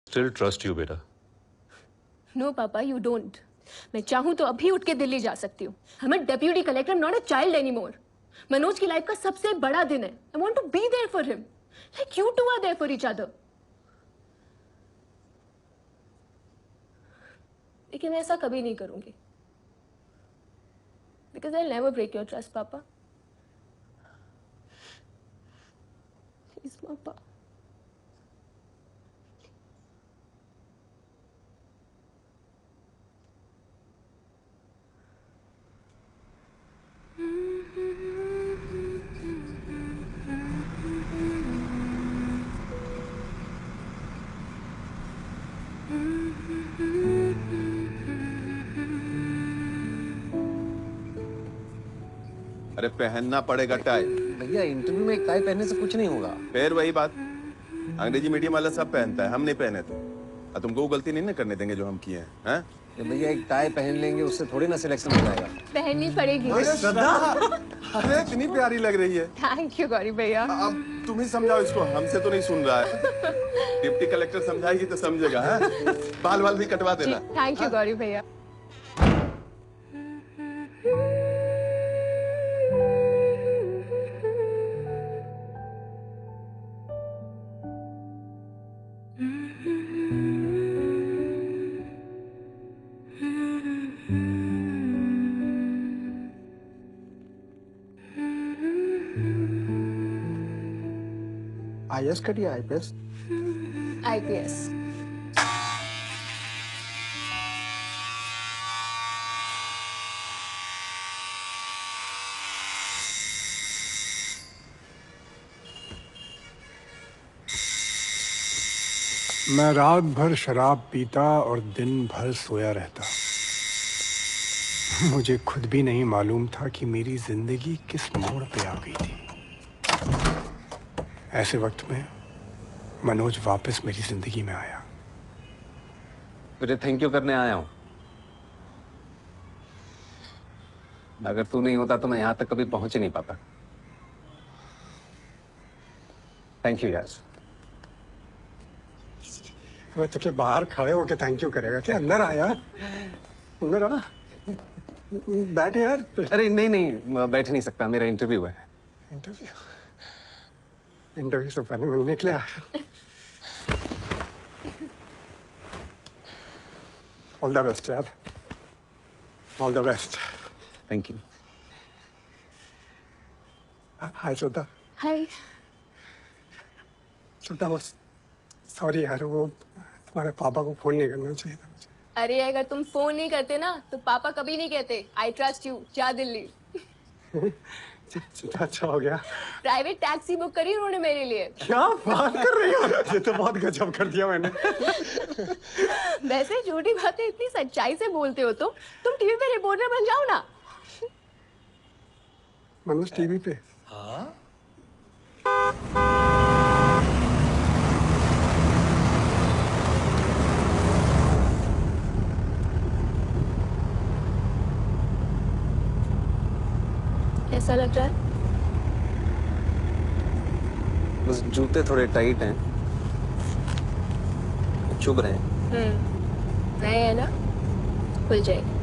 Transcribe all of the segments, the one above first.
Still trust you, बेटा. No, पापा, you don't. मैं चाहूँ तो अभी उठ के दिल्ली जा सकती हूँ. I'm a deputy collector, not a child anymore. Manoj की लाइफ का सबसे बड़ा दिन है. I want to be there for him. Like you two are there for each other. लेकिन मैं ऐसा कभी नहीं करूँगी. Because I'll never break your trust, पापा. Please, पापा. अरे पहनना पड़ेगा टाई। भैया इंटरव्यू में एक टाई पहनने से कुछ नहीं होगा। फिर वही बात, अंग्रेजी मीडियम वाला सब पहनता है, हम नहीं पहने तो। तुमको वो गलती नहीं ना करने देंगे जो हम किए हैं। भैया एक टाई पहन लेंगे उससे थोड़ी ना सिलेक्शन हो जाएगा। पहननी पड़ेगी। अरे इतनी प्यारी लग रही है। थैंक यू गौरी भैया। अब तुम ही समझाओ इसको, हमसे तो नहीं सुन रहा है। डिप्टी कलेक्टर समझाएगी तो समझेगा। बाल वाल भी कटवा देना। थैंक यू गौरी भैया। आईएएस करिए आईपीएस। आईपीएस। मैं रात भर शराब पीता और दिन भर सोया रहता। मुझे खुद भी नहीं मालूम था कि मेरी जिंदगी किस मोड़ पे आ गई थी। ऐसे वक्त में मनोज वापस मेरी जिंदगी में आया। तुझे थैंक यू करने आया हूं। अगर तू नहीं होता तो मैं यहां तक कभी पहुंच ही नहीं पाता। थैंक यू यार। वो तो बाहर खड़े होके थैंक यू करेगा क्या? अंदर आया, अंदर आ, बैठ यार। अरे नहीं नहीं, बैठ नहीं सकता, मेरा इंटरव्यू है। इंटरव्यू? इंटरव्यू से पहले मिलने के लिए आया। ऑल द बेस्ट यार, all the best. Thank you. Hi Shraddha. Hi. Shraddha बस सॉरी यार, वो तुम्हारे पापा को फोन नहीं करना चाहिए था मुझे। अरे अगर तुम फोन नहीं करते ना तो पापा कभी नहीं कहते आई ट्रस्ट यू, जा दिल्ली। अच्छा हो गया। प्राइवेट टैक्सी बुक करी उन्होंने मेरे लिए। क्या बात कर रही हो? ये तो बहुत गजब कर दिया मैंने। वैसे झूठी बातें इतनी सच्चाई से बोलते हो तो तुम टीवी पे रिपोर्टर बन जाओ ना। मनोज टीवी पे? हाँ। कैसा लग रहा है? बस जूते थोड़े टाइट हैं, चुभ रहे हैं। नए है ना, खुल जाएगी।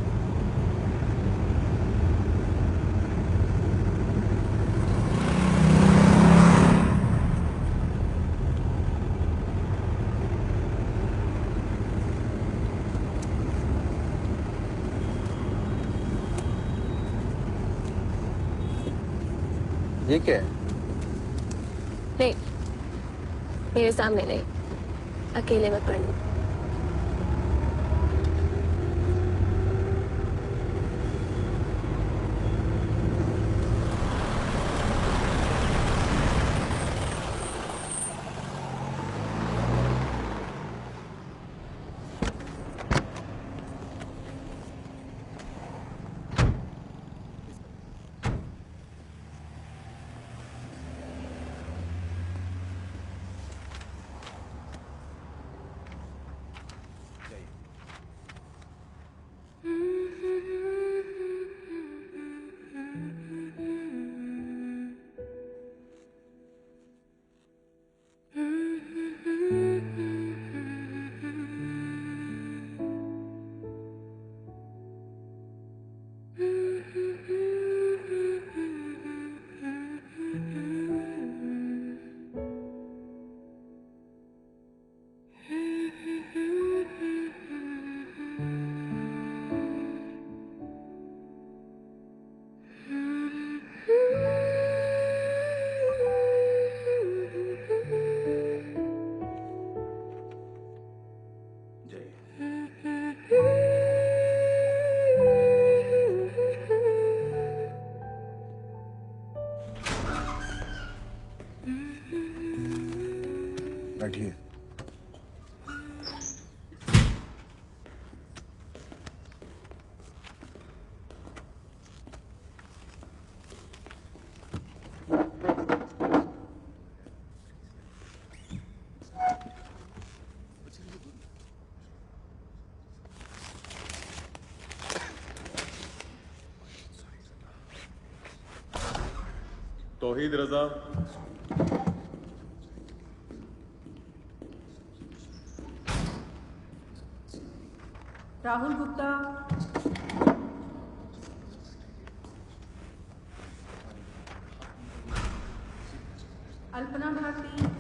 ये क्या है? नहीं, मेरे सामने नहीं, अकेले मत पढ़ना। Tauheed Raza, Rahul Gupta, Alpana Bharti,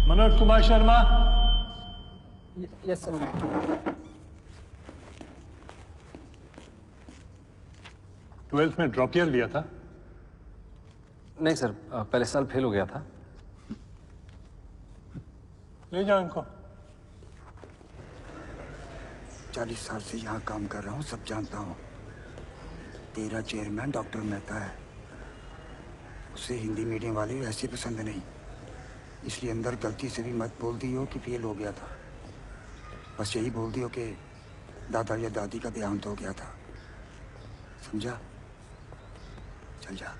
Manoj Kumar Sharma. Yes sir. Twelfth में ड्रॉप ईयर लिया था? नहीं सर, पहले साल फेल हो गया था। ले जाओ इनको। 40 साल से यहाँ काम कर रहा हूँ, सब जानता हूँ। तेरा चेयरमैन डॉक्टर मेहता है, उसे हिंदी मीडियम वाले वैसे पसंद नहीं, इसलिए अंदर गलती से भी मत बोल दियो कि फेल हो गया था। बस यही बोल दियो कि दादा या दादी का देहांत हो गया था। समझा? चल जा।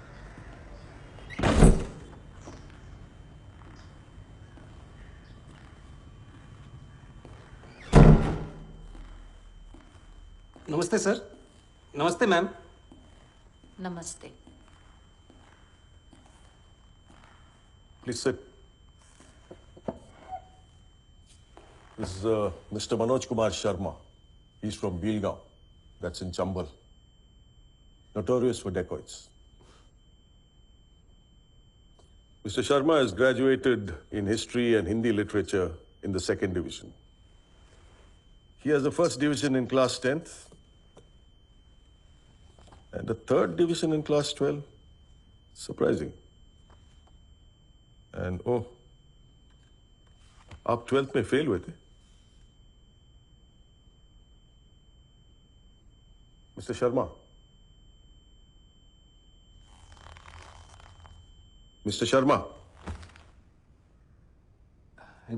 नमस्ते सर। नमस्ते मैम। नमस्ते। Please sit. This is Mr. Manoj Kumar Sharma. He's from Bilgaon. That's in Chambal. Notorious for dacoits. Mr. Sharma has graduated in history and Hindi literature in the 2nd division. He has the 1st division in class 10th and the 3rd division in class 12. Surprising. And oh, आप 12th में fail हुए थे? Mister Sharma, mister Sharma.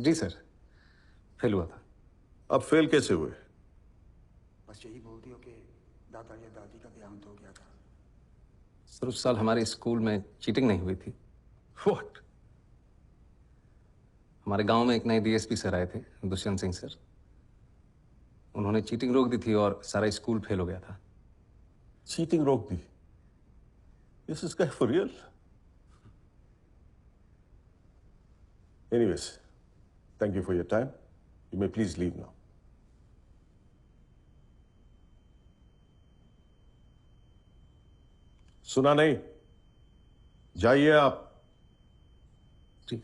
जी sir, fail हुआ था। आप fail कैसे हुए? बस यही बोल दियो कि दादा या दादी का देहांत हो गया था। सर उस साल हमारे स्कूल में चीटिंग नहीं हुई थी। What? हमारे गांव में एक नए डीएसपी सर आए थे, दुष्यंत सिंह सर। उन्होंने चीटिंग रोक दी थी और सारा स्कूल फेल हो गया था। चीटिंग रोक दी? This is guy for real? Anyways, thank you for your time. You may please leave now. सुना नहीं? जाइए आप। जी।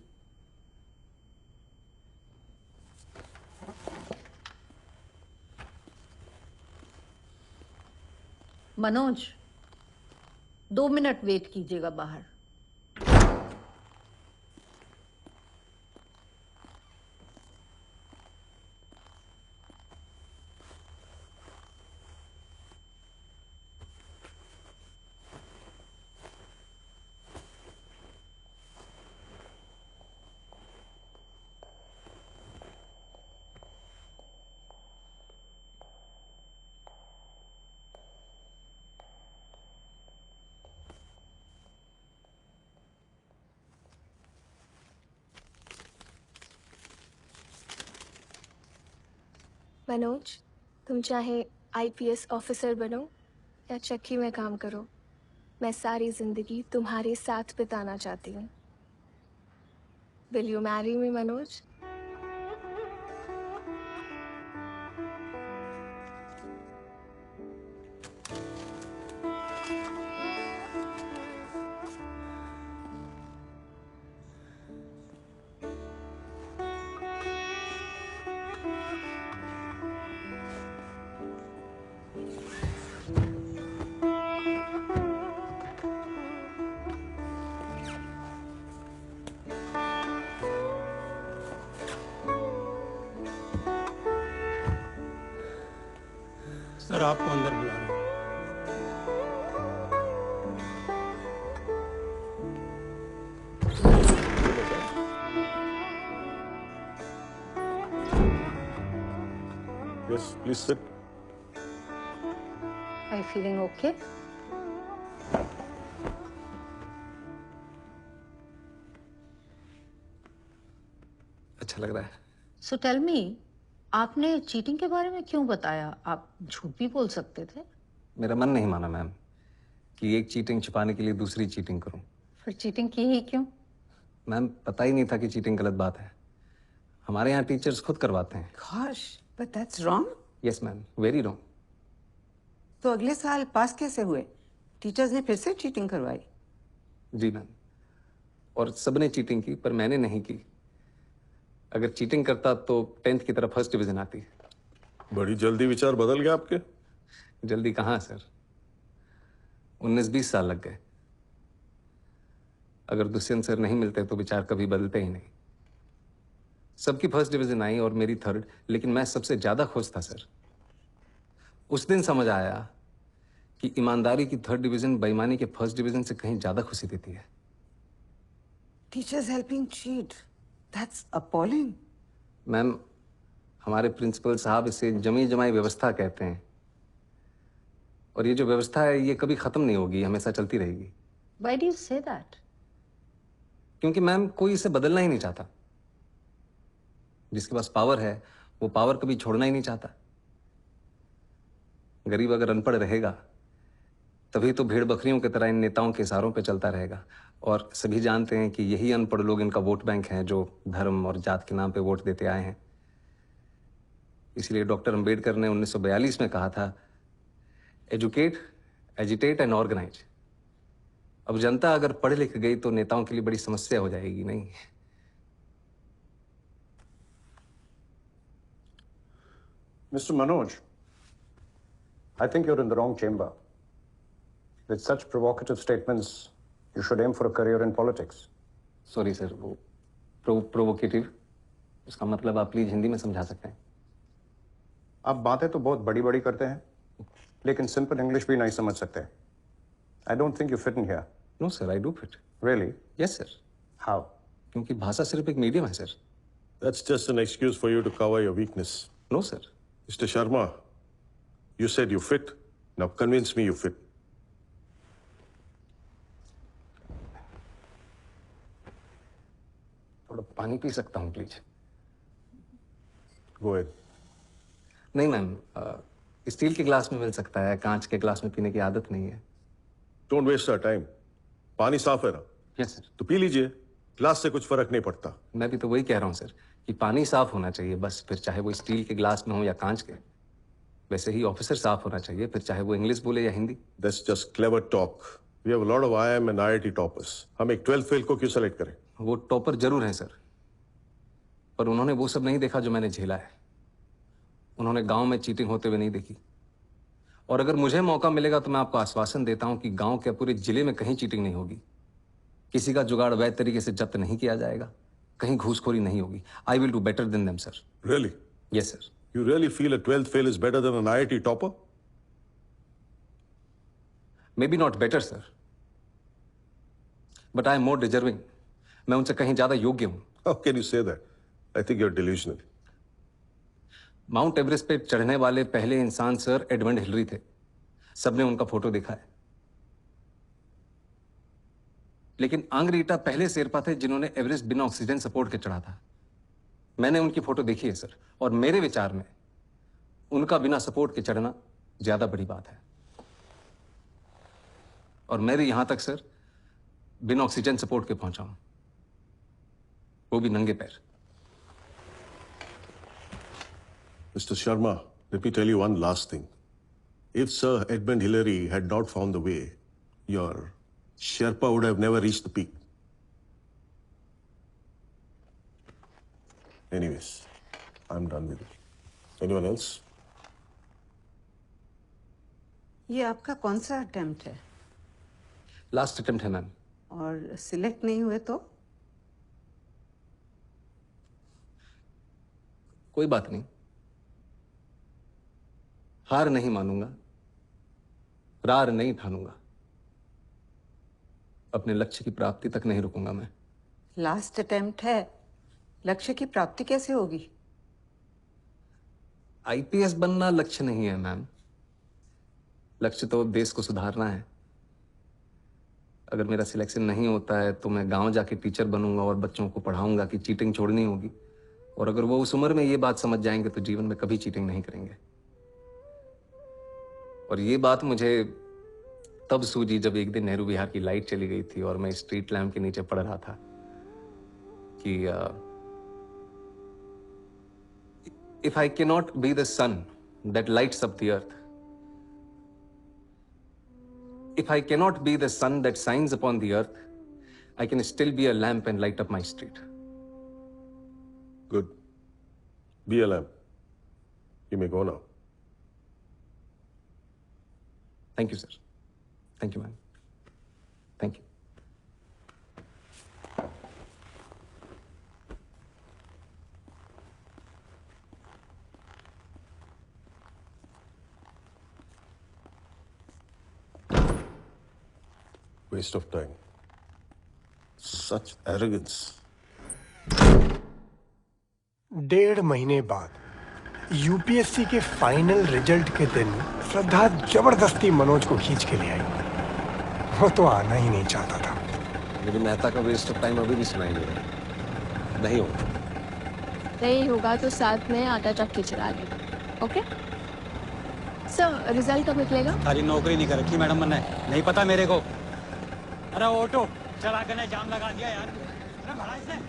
मनोज, 2 मिनट वेट कीजिएगा बाहर। मनोज, तुम चाहे आईपीएस ऑफिसर बनो या चक्की में काम करो, मैं सारी जिंदगी तुम्हारे साथ बिताना चाहती हूँ। Will you marry me Manoj? Sir आपको अंदर बुला रहे हैं। Yes, please sit. Are you feeling okay? अच्छा लग रहा है। So tell me, आपने चीटिंग के बारे में क्यों बताया? आप झूठ भी बोल सकते थे। मेरा मन नहीं माना मैम कि एक चीटिंग छुपाने के लिए दूसरी चीटिंग करूं। फिर चीटिंग की ही क्यों? मैम पता ही नहीं था कि चीटिंग गलत बात है। हमारे यहाँ टीचर्स खुद करवाते हैं। Gosh, but that's wrong. Yes ma'am, very wrong. तो अगले साल पास कैसे हुए? टीचर्स ने फिर से चीटिंग करवाई। जी मैम, और सबने चीटिंग की पर मैंने नहीं की। अगर चीटिंग करता तो 10th की तरफ फर्स्ट डिवीजन आती। बड़ी जल्दी विचार बदल गए आपके। जल्दी कहाँ सर, 19-20 साल लग गए। अगर दुष्यंत सर नहीं मिलते तो विचार कभी बदलते ही नहीं। सबकी फर्स्ट डिवीजन आई और मेरी थर्ड, लेकिन मैं सबसे ज्यादा खुश था सर। उस दिन समझ आया कि ईमानदारी की थर्ड डिवीजन बेईमानी के फर्स्ट डिवीजन से कहीं ज्यादा खुशी देती है। Teachers helping cheat. That's appalling. Ma'am, हमारे प्रिंसिपल साहब इसे जमी जमाई व्यवस्था कहते हैं, और ये जो व्यवस्था है ये कभी खत्म नहीं होगी, हमेशा चलती रहेगी। Why do you say that? क्योंकि मैम कोई इसे बदलना ही नहीं चाहता। जिसके पास पावर है वो पावर कभी छोड़ना ही नहीं चाहता। गरीब अगर अनपढ़ रहेगा तभी तो भेड़ बकरियों की तरह इन नेताओं के इशारों पे चलता रहेगा, और सभी जानते हैं कि यही अनपढ़ लोग इनका वोट बैंक हैं जो धर्म और जात के नाम पे वोट देते आए हैं। इसलिए डॉक्टर अंबेडकर ने 1942 में कहा था, एजुकेट, एजिटेट एंड ऑर्गेनाइज। अब जनता अगर पढ़ लिख गई तो नेताओं के लिए बड़ी समस्या हो जाएगी। नहीं, Mr. Manoj, I think you're in the wrong chamber. With such provocative statements, you should aim for a career in politics. Sorry sir, वो प्रोवोकेटिव, उसका मतलब आप प्लीज हिंदी में समझा सकते हैं? आप बातें तो बहुत बड़ी बड़ी करते हैं, लेकिन सिंपल इंग्लिश भी नहीं समझ सकते। I don't think you fit in here. No sir, I do fit. Really? Yes sir, How? क्योंकि भाषा सिर्फ एक मीडियम है सर। That's just an excuse for you to cover your weakness. No sir. Mr. Sharma, you said you fit. Now convince me you fit. थोड़ा पानी P सकता हूँ प्लीज? Go ahead. नहीं मैम, स्टील के ग्लास में मिल सकता है, कांच के ग्लास में पीने की आदत नहीं है। Don't waste our time. पानी साफ है ना? Yes sir. तो पी लीजिए, ग्लास से कुछ फर्क नहीं पड़ता। मैं भी तो वही कह रहा हूँ सर कि पानी साफ होना चाहिए बस, फिर चाहे वो स्टील के ग्लास में हो या कांच के। वैसे ही ऑफिसर साफ होना चाहिए, फिर चाहे वो इंग्लिश बोले या Hindi. That's just clever talk. We have a lot of IIM and IIT toppers. हम एक 12th फेल को क्यों सेलेक्ट करें? वो टॉपर जरूर हैं सर, पर उन्होंने वो सब नहीं देखा जो मैंने झेला है। उन्होंने गांव में चीटिंग होते हुए नहीं देखी। और अगर मुझे मौका मिलेगा तो मैं आपको आश्वासन देता हूं कि गांव के पूरे जिले में कहीं चीटिंग नहीं होगी, किसी का जुगाड़ वैध तरीके से जब्त नहीं किया जाएगा, कहीं घूसखोरी नहीं होगी। I will do better than them sir. Really? Yes sir. You really feel a 12th fail is better than an IIT topper? May be not better sir, but I am more deserving. मैं उनसे कहीं ज्यादा योग्य हूं। How can you say that? I think you're delusional. Mount Everest पे चढ़ने वाले पहले इंसान सर एडमंड हिलरी थे। सबने उनका फोटो देखा है। लेकिन आंग्रीटा पहले शेरपा थे जिन्होंने एवरेस्ट बिना ऑक्सीजन सपोर्ट के चढ़ा था। मैंने उनकी फोटो देखी है सर, और मेरे विचार में उनका बिना सपोर्ट के चढ़ना ज्यादा बड़ी बात है। और मेरे यहां तक सर बिना ऑक्सीजन सपोर्ट के पहुंचा हूं, वो भी नंगे पैर। Mr. Sharma, let me tell you one last thing. If Sir Edmund Hillary had not found the way, your Sherpa would have never reached the peak. Anyways, I'm done with it. Anyone else? ये आपका कौन सा attempt है? Last attempt है ma'am. और select नहीं हुए तो? कोई बात नहीं, हार नहीं मानूंगा, रार नहीं ठानूंगा, अपने लक्ष्य की प्राप्ति तक नहीं रुकूंगा मैं। लास्ट अटेम्प्ट है, लक्ष्य की प्राप्ति कैसे होगी? आईपीएस बनना लक्ष्य नहीं है मैम। लक्ष्य तो देश को सुधारना है। अगर मेरा सिलेक्शन नहीं होता है तो मैं गांव जाके टीचर बनूंगा और बच्चों को पढ़ाऊंगा कि चीटिंग छोड़नी होगी। और अगर वो उस उम्र में ये बात समझ जाएंगे तो जीवन में कभी चीटिंग नहीं करेंगे। और ये बात मुझे तब सूझी जब एक दिन नेहरू विहार की लाइट चली गई थी और मैं स्ट्रीट लैंप के नीचे पड़ रहा था कि if I cannot be the sun that lights up the earth, if I cannot be the sun that shines upon the earth, I can still be a lamp and light up my street. Good. Be a lamp. You may go now. Thank you, sir. Thank you, ma'am. Thank you. Waste of time. Such arrogance. 1.5 महीने बाद UPSC के final result के दिन श्रद्धा जबरदस्ती मनोज को खींच के ले आई। वो तो आना ही नहीं चाहता था। मेरी मेहता का वेस्ट ऑफ टाइम अभी भी सुनाई दे रहा है। नहीं होगा। नहीं होगा तो साथ में आटा चक्की चला ले। ओके सर, रिजल्ट कब निकलेगा? सारी नौकरी नहीं कर रखी मैडम मैंने, नहीं पता मेरे को। अरे ऑटो चला के जाम लगा दिया यार। अरे भड़ा इसे।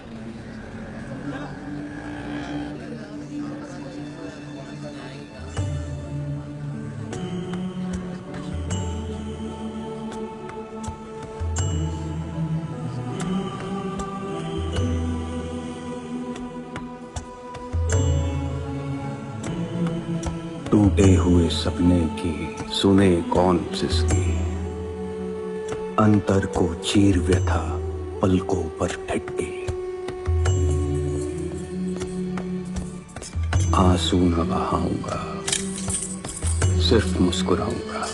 टूटे हुए सपने की सुने कौन सिसकी, अंतर को चीर व्यथा पलकों पर ठटके। आंसू न बहाऊंगा, सिर्फ मुस्कुराऊंगा।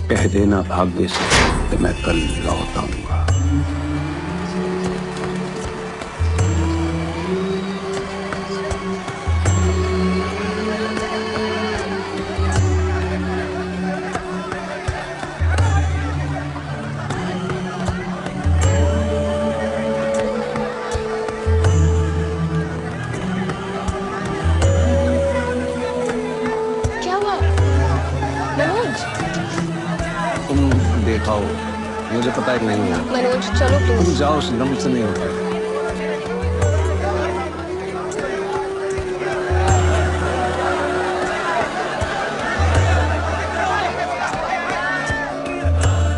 कह देना भाग्य से कि मैं कल लौट आऊंगा। देखा हो, मुझे पता है कि नहीं है। मनोज चलो तुम जाओ, दम से नहीं होता है।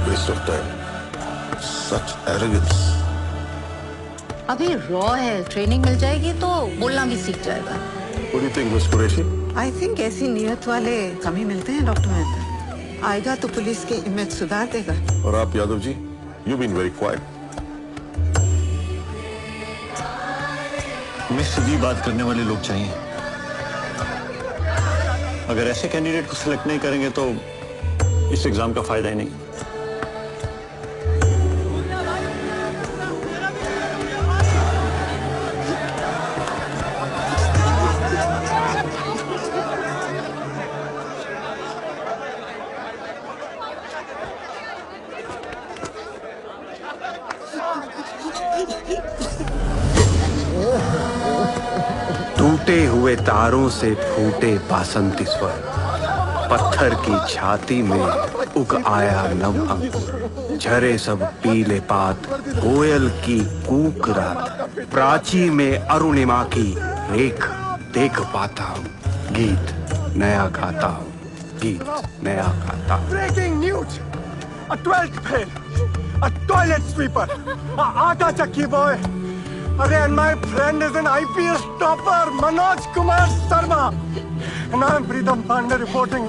Waste of time. Such arrogance. अभी रॉ है, ट्रेनिंग मिल जाएगी तो बोलना भी सीख जाएगा। What do you think, Miss Qureshi? I think ऐसी नियत वाले कम ही मिलते हैं डॉक्टर मेहता। आएगा तो पुलिस की इमेज सुधार देगा। और आप Yadav ji, you've been very quiet. हमें सीधी बात करने वाले लोग चाहिए। अगर ऐसे कैंडिडेट को सिलेक्ट नहीं करेंगे तो इस एग्जाम का फायदा ही नहीं। टूटे हुए तारों से फूटे बासंती स्वर, पत्थर की छाती में उग आया नव अंकुर। झरे सब पीले पात, कोयल की कूक रात, प्राची में अरुणिमा की रेख देख पाता हूँ। गीत नया गाता हूँ, गीत नया गाता हूँ। Breaking news, a 12th fail, a toilet sweeper, a आटा चक्की बॉय। अरे and my friend is an IPS topper, Manoj Kumar Sharma. And I am Pritam Pandey reporting